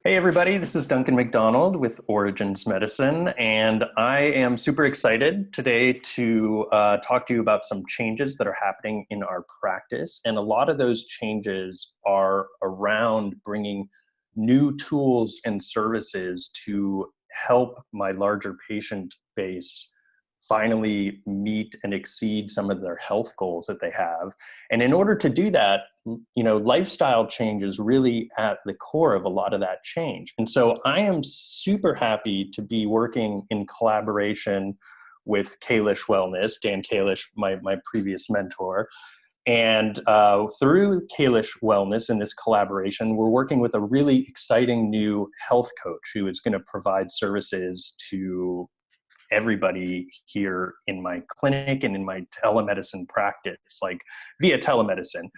Hey everybody, this is Duncan McDonald with Origins Medicine, and I am super excited today to talk to you about some changes that are happening in our practice. And a lot of those changes are around bringing new tools and services to help my larger patient base finally meet and exceed some of their health goals that they have. And in order to do that, lifestyle change is really at the core of a lot of that change. And so I am super happy to be working in collaboration with Kalish Wellness, Dan Kalish, my previous mentor. And through Kalish Wellness in this collaboration, we're working with a really exciting new health coach who is going to provide services to everybody here in my clinic and in my telemedicine practice, like via telemedicine.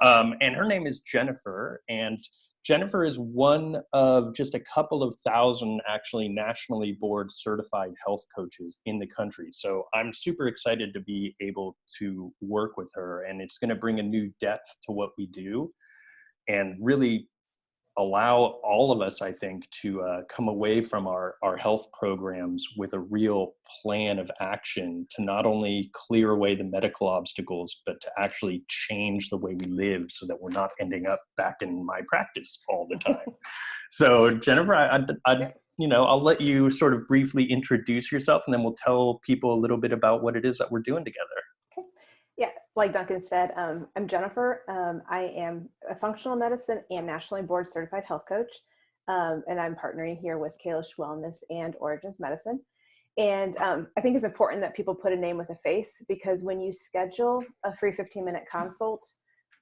And her name is Jennifer. And Jennifer is one of just a couple of thousand actually nationally board certified health coaches in the country. So I'm super excited to be able to work with her, and it's going to bring a new depth to what we do and really allow all of us, I think, to come away from our health programs with a real plan of action to not only clear away the medical obstacles, but to actually change the way we live so that we're not ending up back in my practice all the time. So Jennifer, I'll let you sort of briefly introduce yourself, and then we'll tell people a little bit about what it is that we're doing together. Yeah, like Duncan said, I'm Jennifer. I am a functional medicine and nationally board certified health coach. And I'm partnering here with Kalish Wellness and Origins Medicine. And I think it's important that people put a name with a face, because when you schedule a free 15-minute consult,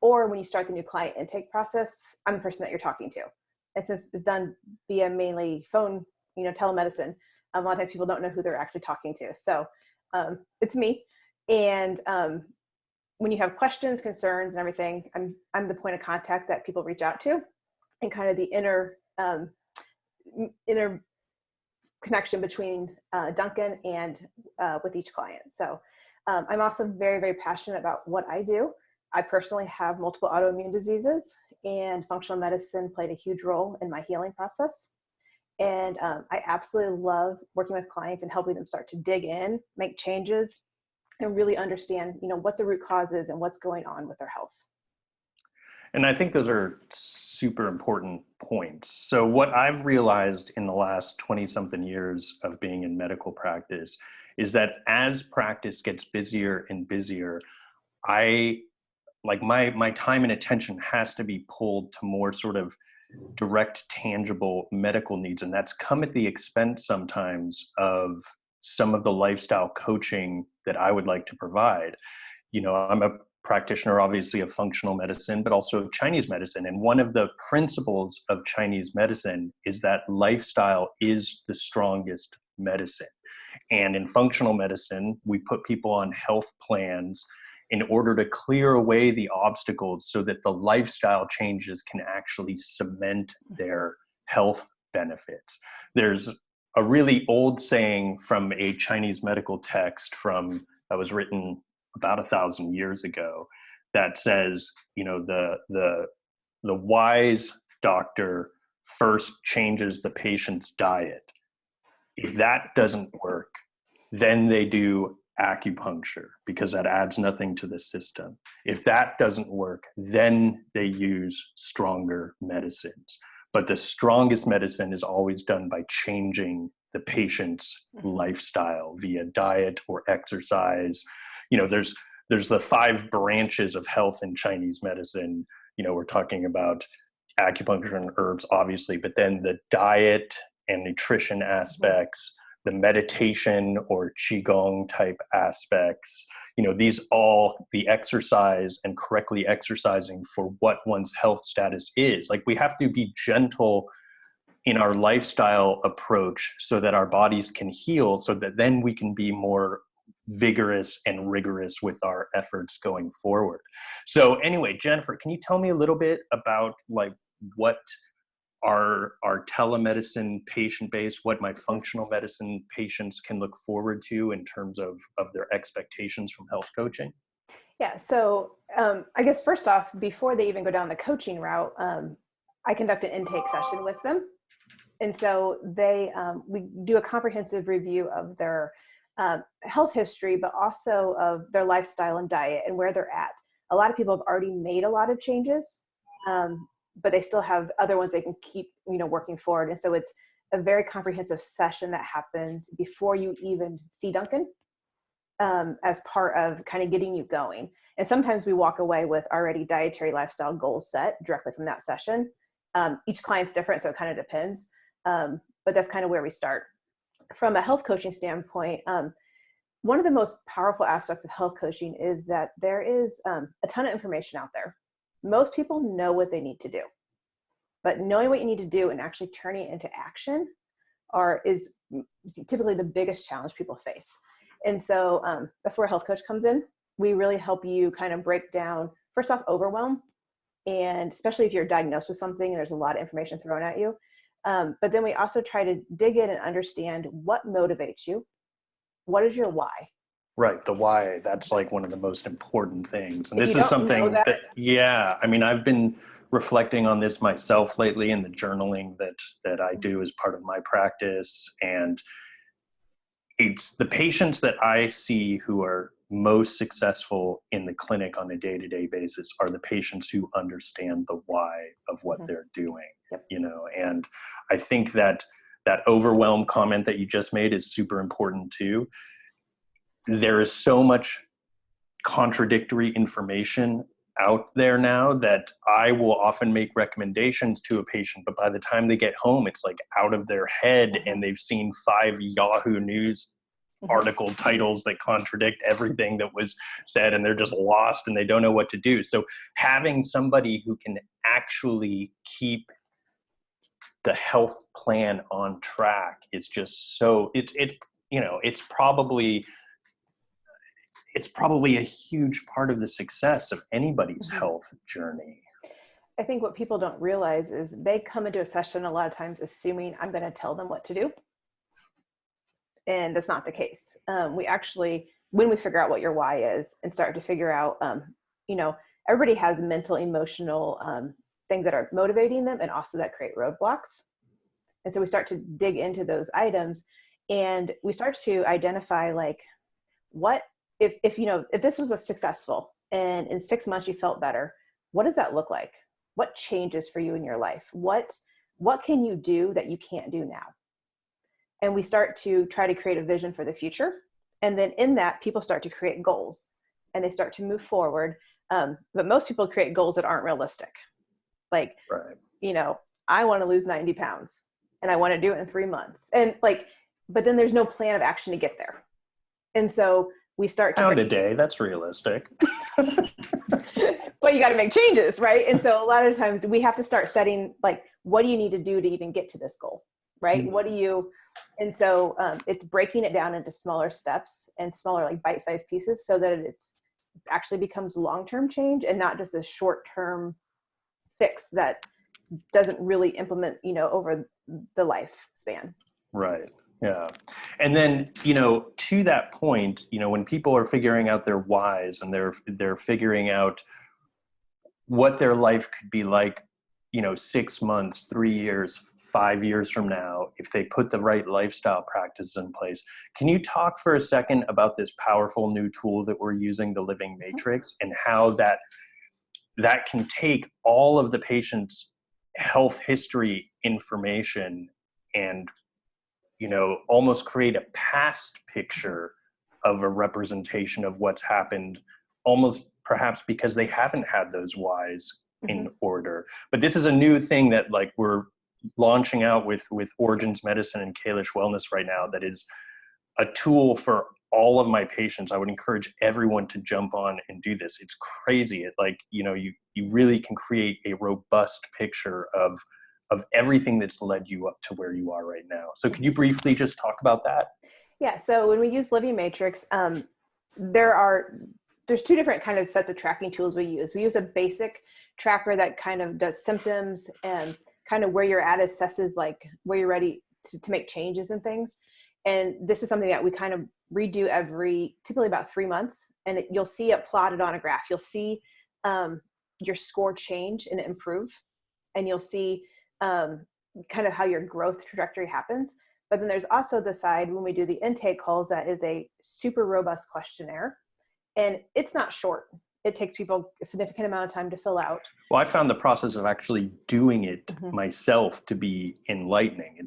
or when you start the new client intake process, I'm the person that you're talking to. And since it's done via mainly phone, telemedicine, a lot of times people don't know who they're actually talking to. So it's me. And when you have questions, concerns, and everything, I'm the point of contact that people reach out to, and kind of the inner connection between Duncan and with each client. So I'm also very, very passionate about what I do. I personally have multiple autoimmune diseases, and functional medicine played a huge role in my healing process. And I absolutely love working with clients and helping them start to dig in, make changes, and really understand, what the root cause is and what's going on with their health. And I think those are super important points. So what I've realized in the last 20 something years of being in medical practice is that as practice gets busier and busier, my time and attention has to be pulled to more sort of direct, tangible medical needs. And that's come at the expense sometimes of some of the lifestyle coaching that I would like to provide. I'm a practitioner, obviously, of functional medicine, but also of Chinese medicine. And one of the principles of Chinese medicine is that lifestyle is the strongest medicine. And in functional medicine, we put people on health plans in order to clear away the obstacles so that the lifestyle changes can actually cement their health benefits. There's a really old saying from a Chinese medical text that was written about 1,000 years ago that says, the wise doctor first changes the patient's diet. If that doesn't work, then they do acupuncture, because that adds nothing to the system. If that doesn't work, then they use stronger medicines. But the strongest medicine is always done by changing the patient's lifestyle via diet or exercise. There's the 5 branches of health in Chinese medicine. We're talking about acupuncture and herbs, obviously, but then the diet and nutrition aspects, the meditation or qigong type aspects, the exercise and correctly exercising for what one's health status is. Like, we have to be gentle in our lifestyle approach so that our bodies can heal, so that then we can be more vigorous and rigorous with our efforts going forward. So anyway, Jennifer, can you tell me a little bit about what our telemedicine patient base, what my functional medicine patients can look forward to in terms of their expectations from health coaching? Yeah. So I guess first off, before they even go down the coaching route, I conduct an intake session with them. And so we do a comprehensive review of their health history, but also of their lifestyle and diet and where they're at. A lot of people have already made a lot of changes, but they still have other ones they can keep, working forward. And so it's a very comprehensive session that happens before you even see Duncan, as part of kind of getting you going. And sometimes we walk away with already dietary lifestyle goals set directly from that session. Each client's different, so it kind of depends. But that's kind of where we start. From a health coaching standpoint, one of the most powerful aspects of health coaching is that there is a ton of information out there. Most people know what they need to do, but knowing what you need to do and actually turning it into action is typically the biggest challenge people face. And so that's where a health coach comes in. We really help you kind of break down, first off, overwhelm, and especially if you're diagnosed with something and there's a lot of information thrown at you. But then we also try to dig in and understand what motivates you. What is your why? Right. The why, that's like one of the most important things. And this is something that, I mean, I've been reflecting on this myself lately in the journaling that I do as part of my practice. And it's the patients that I see who are most successful in the clinic on a day-to-day basis are the patients who understand the why of what they're doing, and I think that overwhelm comment that you just made is super important too. There is so much contradictory information out there now that I will often make recommendations to a patient, but by the time they get home, it's like out of their head and they've seen 5 Yahoo News article titles that contradict everything that was said, and they're just lost and they don't know what to do. So having somebody who can actually keep the health plan on track is just so it's probably a huge part of the success of anybody's health journey. I think what people don't realize is they come into a session a lot of times assuming I'm going to tell them what to do. And that's not the case. We actually, when we figure out what your why is and start to figure out, everybody has mental, emotional things that are motivating them and also that create roadblocks. And so we start to dig into those items and we start to identify like, what, if this was a successful and in 6 months you felt better, what does that look like? What changes for you in your life? What can you do that you can't do now? And we start to try to create a vision for the future. And then in that, people start to create goals and they start to move forward. But most people create goals that aren't realistic. Like, I want to lose 90 pounds and I want to do it in 3 months. And but then there's no plan of action to get there. And so we start to pound a day, that's realistic. But you got to make changes, right? And so a lot of times we have to start setting, like, what do you need to do to even get to this goal? Right? And so it's breaking it down into smaller steps and smaller, like bite-sized pieces so that it's actually becomes long-term change and not just a short-term fix that doesn't really implement, over the lifespan. Right. Yeah. And then, to that point, when people are figuring out their whys and they're figuring out what their life could be like, 6 months, 3 years, 5 years from now, if they put the right lifestyle practices in place. Can you talk for a second about this powerful new tool that we're using, the Living Matrix, and how that can take all of the patient's health history information and, almost create a past picture of a representation of what's happened, almost perhaps because they haven't had those whys in order. But this is a new thing that we're launching out with Origins Medicine and Kalish Wellness right now. That is a tool for all of my patients. I would encourage everyone to jump on and do this. It's crazy. You really can create a robust picture of everything that's led you up to where you are right now. So could you briefly just talk about that? Yeah. So when we use Living Matrix, there's 2 different kind of sets of tracking tools we use. We use a basic tracker that kind of does symptoms and kind of where you're at, assesses like where you're ready to make changes and things. And this is something that we kind of redo typically about 3 months. And you'll see it plotted on a graph. You'll see your score change and improve. And you'll see kind of how your growth trajectory happens. But then there's also the side when we do the intake calls that is a super robust questionnaire, and it's not short. It takes people a significant amount of time to fill out. Well, I found the process of actually doing it Mm-hmm. myself to be enlightening. Yes.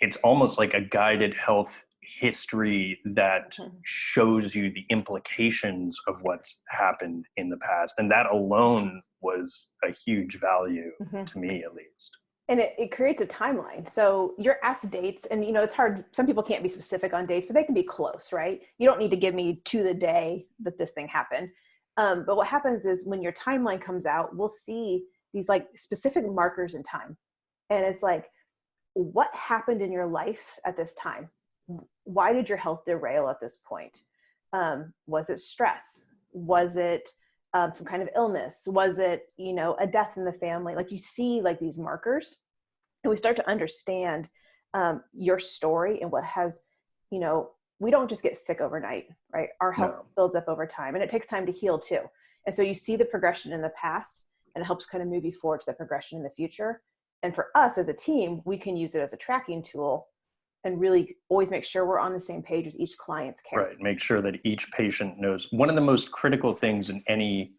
It's almost like a guided health history that Mm-hmm. shows you the implications of what's happened in the past. And that alone was a huge value Mm-hmm. to me, at least. And it creates a timeline. So you're asked dates, and it's hard. Some people can't be specific on dates, but they can be close, right? You don't need to give me to the day that this thing happened. But what happens is when your timeline comes out, we'll see these like specific markers in time. And it's like, what happened in your life at this time? Why did your health derail at this point? Was it stress? Was it some kind of illness? Was it, a death in the family? Like you see like these markers, and we start to understand your story and what has, we don't just get sick overnight, right? Our health No. builds up over time, and it takes time to heal too. And so you see the progression in the past, and it helps kind of move you forward to the progression in the future. And for us as a team, we can use it as a tracking tool and really always make sure we're on the same page as each client's care. Right. Make sure that each patient knows. One of the most critical things in any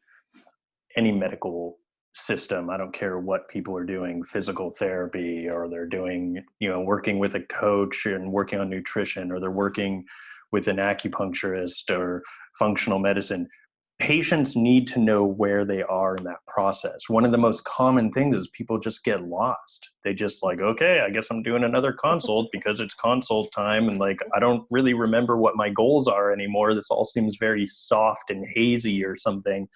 medical system, I don't care what people are doing, physical therapy, or they're doing, working with a coach and working on nutrition, or they're working with an acupuncturist or functional medicine. Patients need to know where they are in that process. One of the most common things is people just get lost. They just like, okay, I guess I'm doing another consult because it's consult time. And like, I don't really remember what my goals are anymore. This all seems very soft and hazy or something.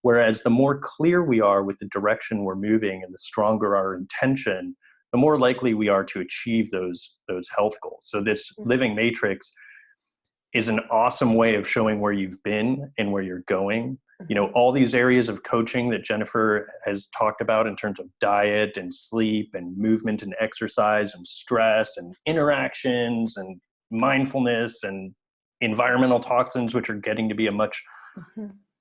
Whereas the more clear we are with the direction we're moving and the stronger our intention, the more likely we are to achieve those health goals. So this living matrix is an awesome way of showing where you've been and where you're going. All these areas of coaching that Jennifer has talked about in terms of diet and sleep and movement and exercise and stress and interactions and mindfulness and environmental toxins, which are getting to be a much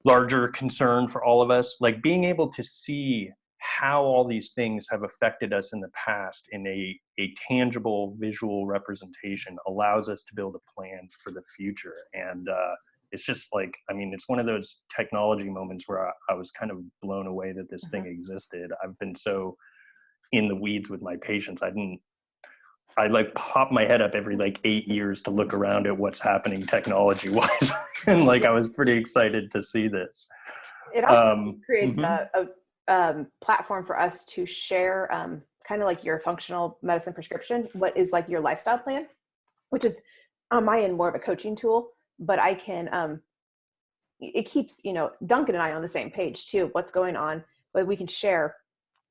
larger concern for all of us. Like being able to see how all these things have affected us in the past in a tangible visual representation allows us to build a plan for the future. And it's just like, it's one of those technology moments where I was kind of blown away that this thing existed. I've been so in the weeds with my patients. I like pop my head up every like 8 years to look around at what's happening technology wise. And like, I was pretty excited to see this. It also creates a platform for us to share kind of like your functional medicine prescription, what is like your lifestyle plan, which is on my end more of a coaching tool, but I can, it keeps, Duncan and I on the same page too, what's going on, but we can share,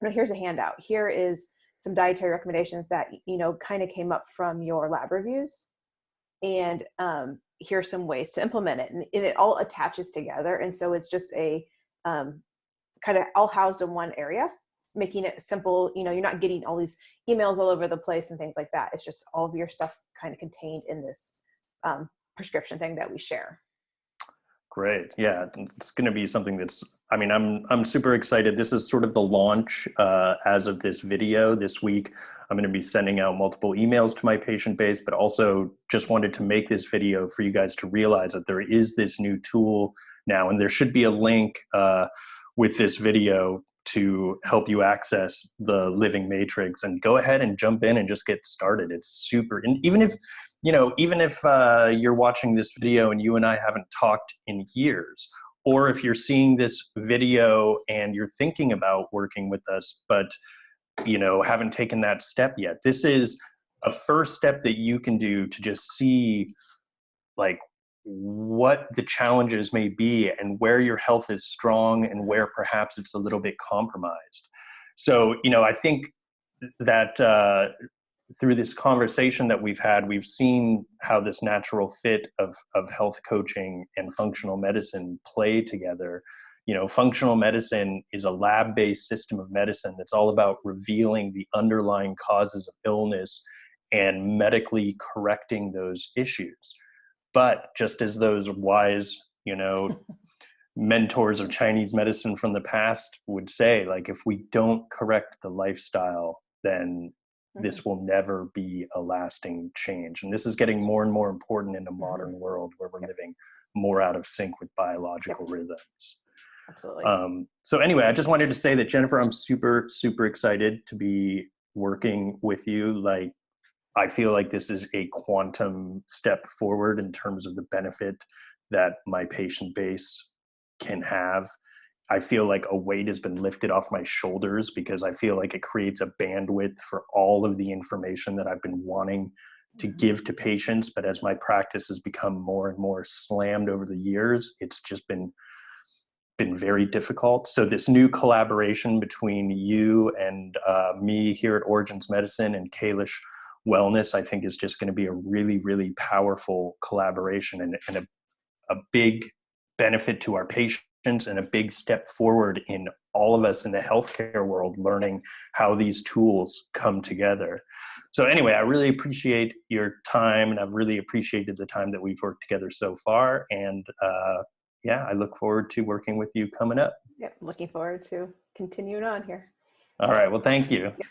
here's a handout. Here is some dietary recommendations that, kind of came up from your lab reviews. And here's some ways to implement it. And it all attaches together. And so it's just a kind of all housed in one area, making it simple. You're not getting all these emails all over the place and things like that. It's just all of your stuff's kind of contained in this prescription thing that we share. Great. Yeah, it's going to be something that's, I'm super excited. This is sort of the launch as of this video this week. I'm going to be sending out multiple emails to my patient base, but also just wanted to make this video for you guys to realize that there is this new tool now, and there should be a link with this video to help you access the Living Matrix, and go ahead and jump in and just get started. It's super, and even if you're watching this video and you and I haven't talked in years, or if you're seeing this video and you're thinking about working with us, but haven't taken that step yet, this is a first step that you can do to just see like what the challenges may be and where your health is strong and where perhaps it's a little bit compromised. So, I think that through this conversation that we've had, we've seen how this natural fit of health coaching and functional medicine play together. Functional medicine is a lab-based system of medicine that's all about revealing the underlying causes of illness and medically correcting those issues. But just as those wise, mentors of Chinese medicine from the past would say, like, if we don't correct the lifestyle, then Mhm. this will never be a lasting change. And this is getting more and more important in the modern world where we're Yep. living more out of sync with Yep. biological rhythms. Absolutely. So anyway, I just wanted to say that, Jennifer, I'm super, super excited to be working with you. Like, I feel like this is a quantum step forward in terms of the benefit that my patient base can have. I feel like a weight has been lifted off my shoulders because I feel like it creates a bandwidth for all of the information that I've been wanting to give to patients. But as my practice has become more and more slammed over the years, it's just been very difficult. So this new collaboration between you and me here at Origins Medicine and Kalish Wellness, I think is just going to be a really, really powerful collaboration and a big benefit to our patients and a big step forward in all of us in the healthcare world learning how these tools come together. So anyway, I really appreciate your time, and I've really appreciated the time that we've worked together so far. And yeah, I look forward to working with you coming up. Yep. Looking forward to continuing on here. All right. Well, thank you. Yep.